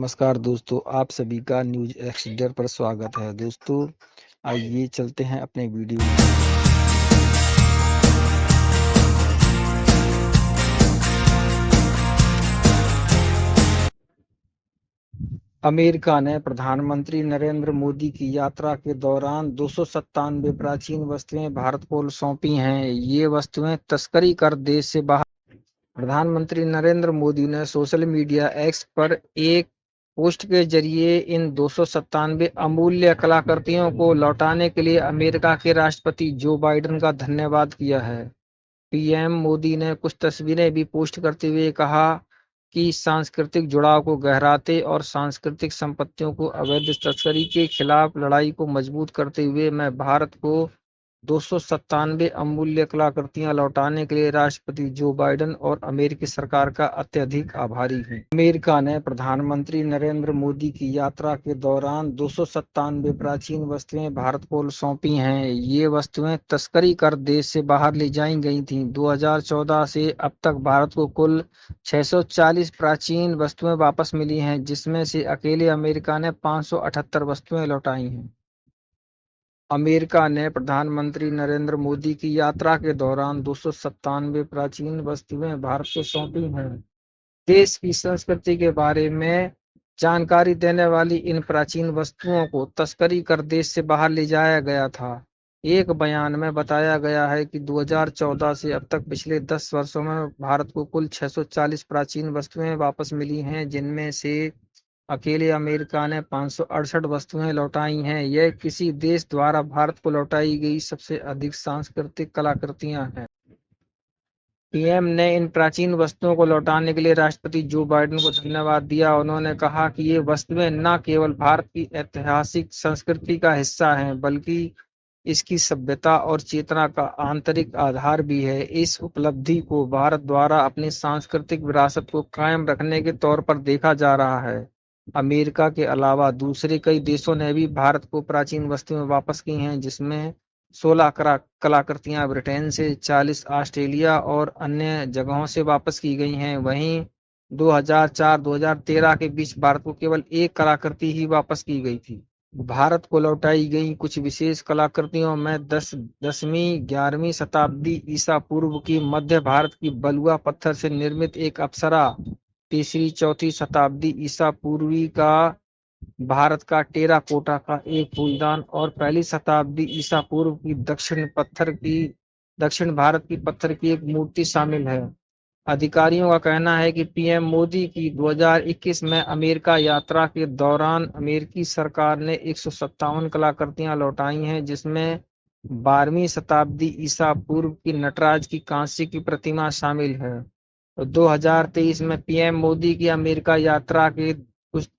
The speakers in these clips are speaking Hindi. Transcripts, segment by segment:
नमस्कार दोस्तों, आप सभी का न्यूज़ एक्सडर पर स्वागत है। दोस्तों, आइए चलते हैं अपने वीडियो में। अमेरिका ने प्रधानमंत्री नरेंद्र मोदी की यात्रा के दौरान 297 प्राचीन वस्तुएं भारत को सौंपी हैं। ये वस्तुएं तस्करी कर देश से बाहर। प्रधानमंत्री नरेंद्र मोदी ने सोशल मीडिया एक्स पर एक पोस्ट के जरिए इन 297 अमूल्य कलाकृतियों को लौटाने के लिए अमेरिका के राष्ट्रपति जो बाइडेन का धन्यवाद किया है। पीएम मोदी ने कुछ तस्वीरें भी पोस्ट करते हुए कहा कि सांस्कृतिक जुड़ाव को गहराते और सांस्कृतिक संपत्तियों को अवैध तस्करी के खिलाफ लड़ाई को मजबूत करते हुए मैं भारत को 297 अमूल्य कलाकृतियां लौटाने के लिए राष्ट्रपति जो बाइडेन और अमेरिकी सरकार का अत्यधिक आभारी हूं। अमेरिका ने प्रधानमंत्री नरेंद्र मोदी की यात्रा के दौरान 297 प्राचीन वस्तुएं भारत को सौंपी हैं। ये वस्तुएं तस्करी कर देश से बाहर ले जाई गई थीं। 2014 से अब तक भारत को कुल 640 प्राचीन वस्तुएं वापस मिली हैं, जिसमें से अकेले अमेरिका ने 578 वस्तुएं लौटाई हैं। अमेरिका ने प्रधानमंत्री नरेंद्र मोदी की यात्रा के दौरान 297 प्राचीन वस्तुएं भारत को सौंपी हैं। देश की संस्कृति के बारे में जानकारी देने वाली इन प्राचीन वस्तुओं को तस्करी कर देश से बाहर ले जाया गया था। एक बयान में बताया गया है कि 2014 से अब तक पिछले 10 वर्षों में भारत को कुल 640 प्राचीन वस्तुएं वापस मिली हैं, जिनमें से अकेले अमेरिका ने 568 वस्तुएं लौटाई हैं। यह किसी देश द्वारा भारत को लौटाई गई सबसे अधिक सांस्कृतिक कलाकृतियां हैं। पीएम ने इन प्राचीन वस्तुओं को लौटाने के लिए राष्ट्रपति जो बाइडेन को धन्यवाद दिया। उन्होंने कहा कि ये वस्तुएं न केवल भारत की ऐतिहासिक संस्कृति का हिस्सा हैं, बल्कि इसकी सभ्यता और चेतना का आंतरिक आधार भी है। इस उपलब्धि को भारत द्वारा अपनी सांस्कृतिक विरासत को कायम रखने के तौर पर देखा जा रहा है। अमेरिका के अलावा दूसरे कई देशों ने भी भारत को प्राचीन वस्तुएं वापस की हैं, जिसमें 16 कलाकृतियां ब्रिटेन से, 40 ऑस्ट्रेलिया और अन्य जगहों से वापस की गई हैं। वहीं 2004-2013 के बीच भारत को केवल एक कलाकृति ही वापस की गई थी। भारत को लौटाई गई कुछ विशेष कलाकृतियों में 10वीं-11वीं शताब्दी ईसा पूर्व की मध्य भारत की बलुआ पत्थर से निर्मित एक अप्सरा, 3री-4वीं शताब्दी ईसा पूर्वी का भारत का टेराकोटा का एक फूलदान और 1ली शताब्दी ईसा पूर्व की दक्षिण भारत की पत्थर की एक मूर्ति शामिल है। अधिकारियों का कहना है कि पीएम मोदी की 2021 में अमेरिका यात्रा के दौरान अमेरिकी सरकार ने 157 कलाकृतियां लौटाई हैं, जिसमें 12वीं शताब्दी ईसा पूर्व की नटराज की कांस्य की प्रतिमा शामिल है। 2023 में पीएम मोदी की अमेरिका यात्रा के कुछ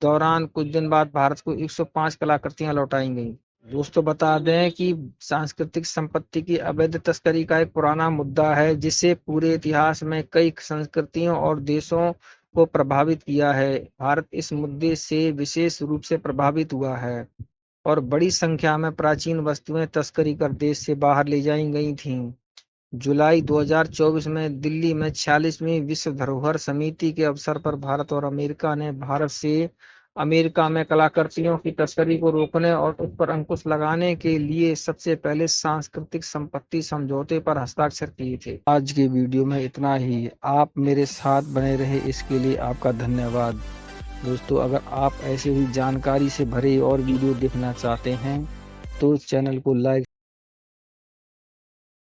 दिन बाद भारत को 105 कलाकृतियां लौटाई गईं। दोस्तों, बता दें कि सांस्कृतिक संपत्ति की अवैध तस्करी का एक पुराना मुद्दा है, जिसे पूरे इतिहास में कई संस्कृतियों और देशों को प्रभावित किया है। भारत इस मुद्दे से विशेष रूप से प्रभावित हुआ है और बड़ी संख्या में प्राचीन वस्तुएं तस्करी कर देश से बाहर ले जाई गई थीं। जुलाई 2024 में दिल्ली में 46वीं विश्व धरोहर समिति के अवसर पर भारत और अमेरिका ने भारत से अमेरिका में कलाकृतियों की तस्करी को रोकने और उस पर अंकुश लगाने के लिए सबसे पहले सांस्कृतिक संपत्ति समझौते पर हस्ताक्षर किए थे। आज के वीडियो में इतना ही। आप मेरे साथ बने रहे, इसके लिए आपका धन्यवाद। दोस्तों, अगर आप ऐसे ही जानकारी से भरे और वीडियो देखना चाहते हैं तो चैनल को लाइक